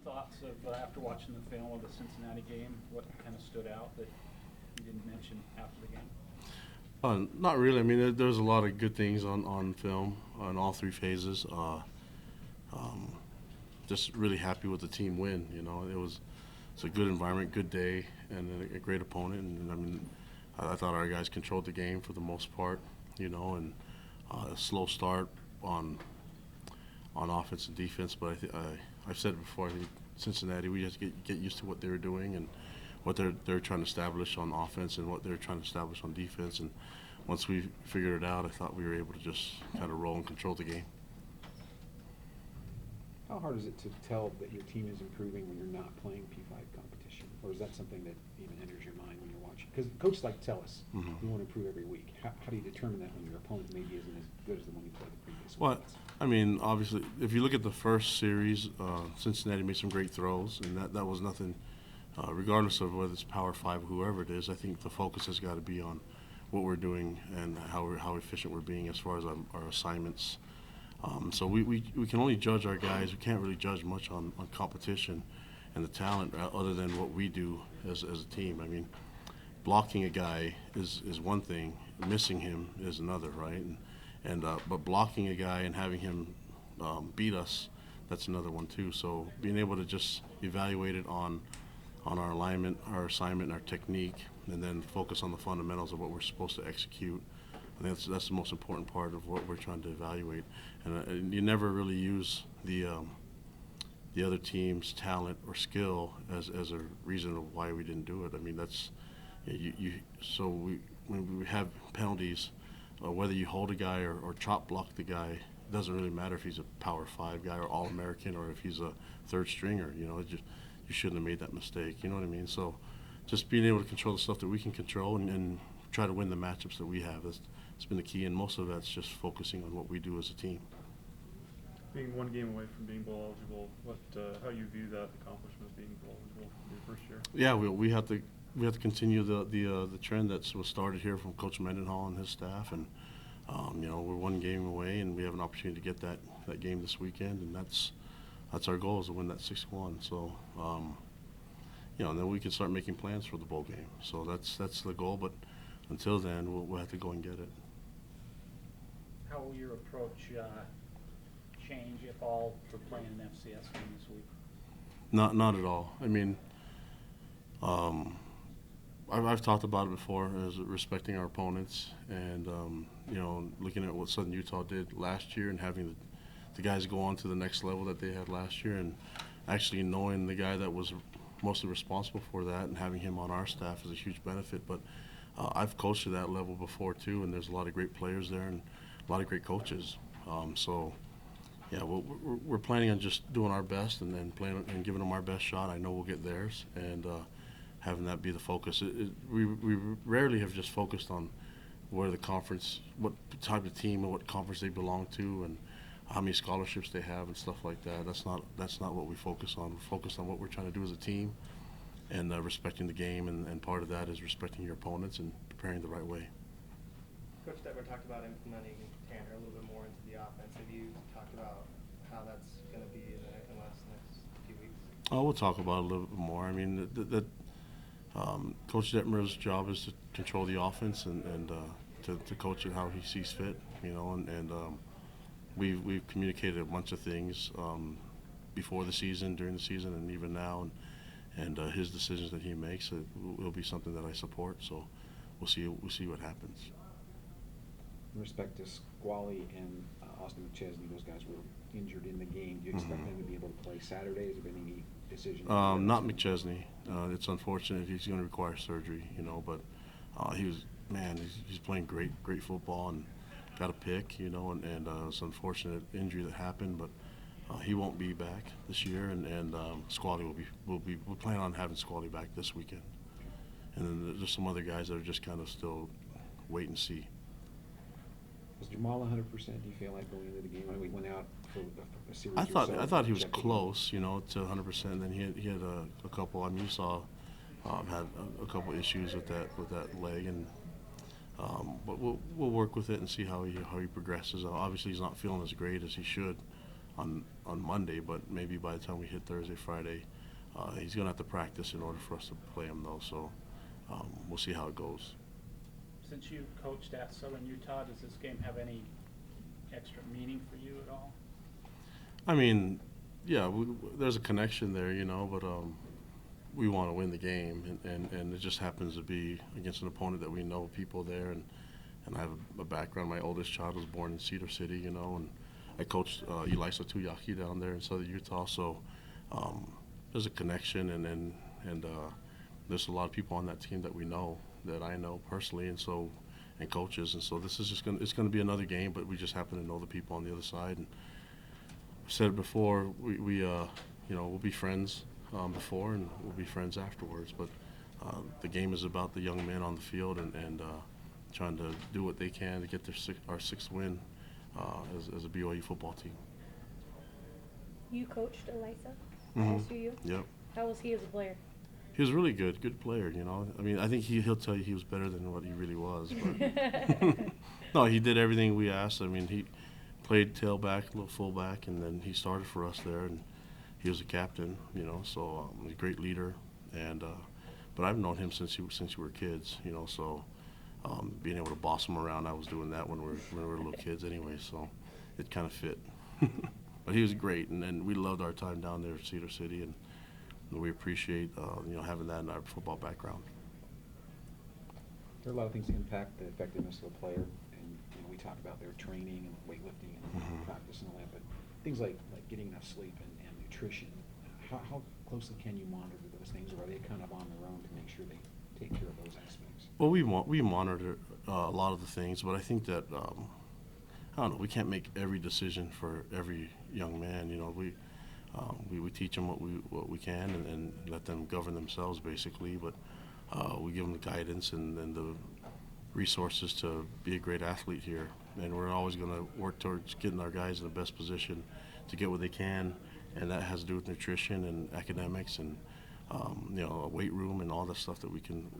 thoughts of after watching the film of the Cincinnati game? What kind of stood out that you didn't mention after the game? Not really. I mean, there's a lot of good things on film on all three phases. Um, just really happy with the team win. You know, it's a good environment, good day, and a great opponent. And I mean, I thought our guys controlled the game for the most part. You know, and a slow start on offense and defense. But I've said it before. I think Cincinnati, we just get used to what they were doing and what they're trying to establish on offense and what they're trying to establish on defense. And once we figured it out, I thought we were able to just kind of roll and control the game. How hard is it to tell that your team is improving when you're not playing P5 competition? Or is that something that even enters your mind when you're watching? Because coaches like to tell us we want to improve every week. How do you determine that when your opponent maybe isn't as good as the one you played the previous Well, week? I mean, obviously, if you look at the first series, Cincinnati made some great throws, and that was nothing. Regardless of whether it's Power 5 or whoever it is, I think the focus has got to be on what we're doing and how efficient we're being as far as our assignments. So we can only judge our guys. We can't really judge much on competition and the talent other than what we do as a team. I mean, blocking a guy is one thing. Missing him is another, right? But blocking a guy and having him beat us, that's another one too. So being able to just evaluate it on our alignment, our assignment, our technique, and then focus on the fundamentals of what we're supposed to execute. I think that's the most important part of what we're trying to evaluate. And you never really use the other team's talent or skill as a reason of why we didn't do it. I mean, that's when we have penalties, whether you hold a guy or chop block the guy, it doesn't really matter if he's a Power 5 guy or All-American or if he's a third stringer. You know, you shouldn't have made that mistake. You know what I mean? So just being able to control the stuff that we can control and try to win the matchups that we have. It's been the key, and most of that's just focusing on what we do as a team. Being one game away from being bowl eligible, how you view that accomplishment being bowl eligible for your first year? Yeah, we have to continue the trend that was started here from Coach Mendenhall and his staff, and you know, we're one game away, and we have an opportunity to get that game this weekend, and that's our goal, is to win that 6-1. So you know, and then we can start making plans for the bowl game. So that's the goal, but until then, we'll have to go and get it. How will your approach change, if all, for playing an FCS game this week? Not at all. I mean, I've talked about it before as respecting our opponents, and you know, looking at what Southern Utah did last year and having the guys go on to the next level that they had last year, and actually knowing the guy that was mostly responsible for that and having him on our staff is a huge benefit. But I've coached at that level before too, and there's a lot of great players there and a lot of great coaches. So yeah, we're planning on just doing our best and then playing and giving them our best shot. I know we'll get theirs, and having that be the focus. We rarely have just focused on where the conference, what type of team and what conference they belong to, and how many scholarships they have and stuff like that. That's not what we focus on. We focus on what we're trying to do as a team, and respecting the game, and part of that is respecting your opponents and preparing the right way. Coach Detmer talked about implementing Tanner a little bit more into the offense. Have you talked about how that's going to be in the next few weeks? Oh, we'll talk about it a little bit more. I mean, Coach Detmer's job is to control the offense and to coach it how he sees fit, you know, and we've communicated a bunch of things before the season, during the season, and even now, and his decisions that he makes, it will be something that I support. So we'll see what happens. In respect to Squally and Austin McChesney, those guys were injured in the game. Do you expect them to be able to play Saturday? Has there been any decision? Not McChesney. It's unfortunate. He's going to require surgery, you know, but he's playing great football and got a pick, you know, and it's an unfortunate injury that happened, but he won't be back this year, and Squally we'll plan on having Squally back this weekend. And then there's some other guys that are just kind of still wait and see. Was Jamal 100%? Do you feel like going into the game? When we went out for a series? I thought he was close, you know, to 100%. And then he had a couple. I mean, you saw had a couple issues with that leg, and but we'll work with it and see how he progresses. Obviously, he's not feeling as great as he should on on Monday, but maybe by the time we hit Thursday, Friday, he's going to have to practice in order for us to play him, though. So we'll see how it goes. Since you coached at Southern Utah, does this game have any extra meaning for you at all? I mean, yeah, there's a connection there, but we want to win the game, and it just happens to be against an opponent that we know people there, and I have a background. My oldest child was born in Cedar City, and I coached Elisa Tuyaki down there in Southern Utah, so there's a connection, and there's a lot of people on that team that we know, that I know personally, and coaches, and so this is just it's gonna be another game, but we just happen to know the people on the other side. And I've said it before, we'll be friends before, and we'll be friends afterwards. But the game is about the young men on the field, and trying to do what they can to get our sixth win as a BYU football team. You coached Elisa Mhm. at SUU? Yep. How was he as a player? He was really good player, I mean, I think he'll tell you he was better than what he really was. But no, he did everything we asked. I mean, he played tailback, a little fullback, and then he started for us there, and he was a captain, so he's a great leader. And but I've known him since we were kids, so being able to boss him around, I was doing that when we were little kids anyway, so it kind of fit. But he was great, and we loved our time down there at Cedar City, and we appreciate having that in our football background. There are a lot of things that impact the effectiveness of a player, and we talk about their training and weightlifting and Mhm. practice and all that, but things like getting enough sleep and nutrition, how closely can you monitor those things, or are they kind of on their own to make sure they take care of those aspects? Well, we monitor a lot of the things, but I think that I don't know. We can't make every decision for every young man. We teach them what we can, and let them govern themselves basically. But we give them the guidance and the resources to be a great athlete here. And we're always going to work towards getting our guys in the best position to get what they can, and that has to do with nutrition and academics and a weight room and all the stuff that we can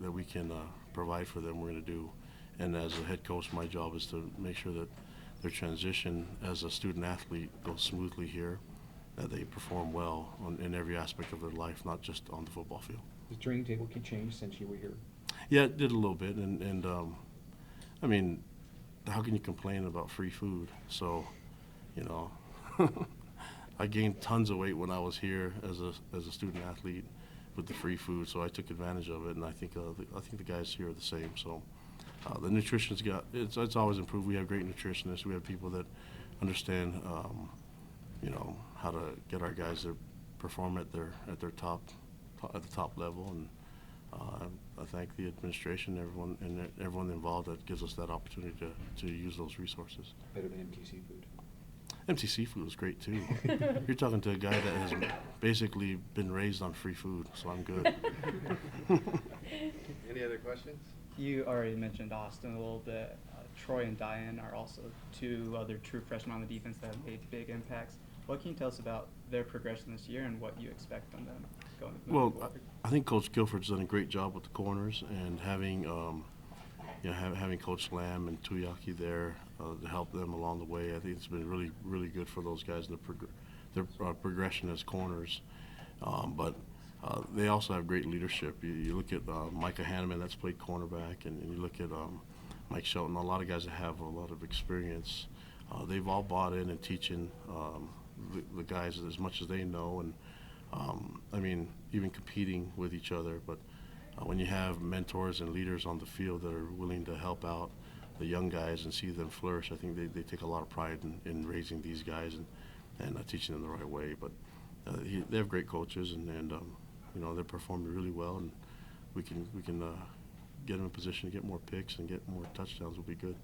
provide for them. We're going to do. And as a head coach, my job is to make sure that their transition as a student athlete goes smoothly here, that they perform well in every aspect of their life, not just on the football field. Has the training table changed since you were here? Yeah, it did a little bit, and I mean, how can you complain about free food? So, I gained tons of weight when I was here as a student athlete with the free food, so I took advantage of it, and I think the guys here are the same. So, the nutrition's it's always improved. We have great nutritionists. We have people that understand, how to get our guys to perform at the top level, and I thank the administration, everyone involved that gives us that opportunity to use those resources. Better than MTC food? MTC food was great too. You're talking to a guy that has basically been raised on free food, so I'm good. Any other questions? You already mentioned Austin a little bit. Troy and Diane are also two other true freshmen on the defense that have made big impacts. What can you tell us about their progression this year and what you expect from them moving forward? I think Coach Guilford's done a great job with the corners, and having having Coach Lamb and Tuyaki there to help them along the way, I think it's been really, really good for those guys in their progression as corners. But they also have great leadership. You look at Micah Hanneman, that's played cornerback, and you look at Mike Shelton, a lot of guys that have a lot of experience. They've all bought in and teaching the guys as much as they know, and I mean, even competing with each other. But when you have mentors and leaders on the field that are willing to help out the young guys and see them flourish, I think they take a lot of pride in raising these guys and teaching them the right way. But they have great coaches, and they're performing really well, and we can get them in position to get more picks and get more touchdowns will be good.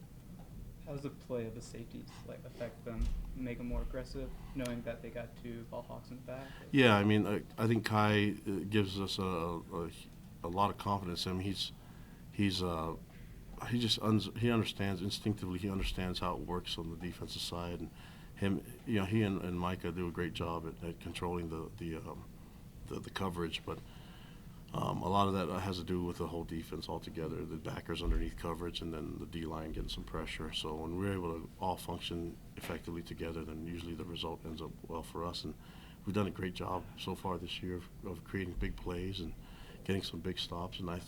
How does the play of the safeties affect them, make them more aggressive, knowing that they got two ball hawks in the back? Yeah, I mean, I think Kai gives us a lot of confidence. I mean, he understands instinctively. He understands how it works on the defensive side, and he and Micah do a great job at controlling the coverage. But A lot of that has to do with the whole defense altogether, the backers underneath coverage, and then the D-line getting some pressure. So when we're able to all function effectively together, then usually the result ends up well for us. And we've done a great job so far this year of creating big plays and getting some big stops. And I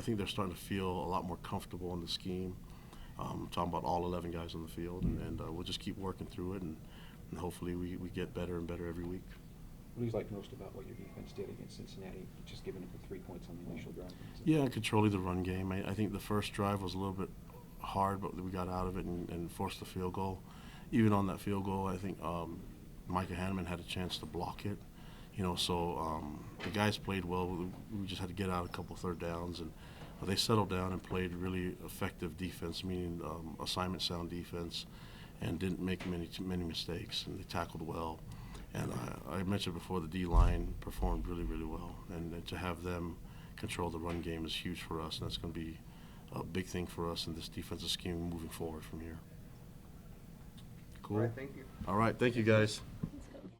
think they're starting to feel a lot more comfortable in the scheme. I'm talking about all 11 guys on the field, and we'll just keep working through it, and hopefully we get better and better every week. What do you like most about what your defense did against Cincinnati, just giving up the 3 points on the initial drive? Yeah, controlling the run game. I think the first drive was a little bit hard, but we got out of it and forced the field goal. Even on that field goal, I think Micah Hanneman had a chance to block it. So the guys played well. We just had to get out a couple third downs, and they settled down and played really effective defense, meaning assignment sound defense, and didn't make many mistakes, and they tackled well. And I mentioned before, the D-line performed really, really well. And to have them control the run game is huge for us, and that's going to be a big thing for us in this defensive scheme moving forward from here. Cool. All right, thank you. All right, thank you, guys.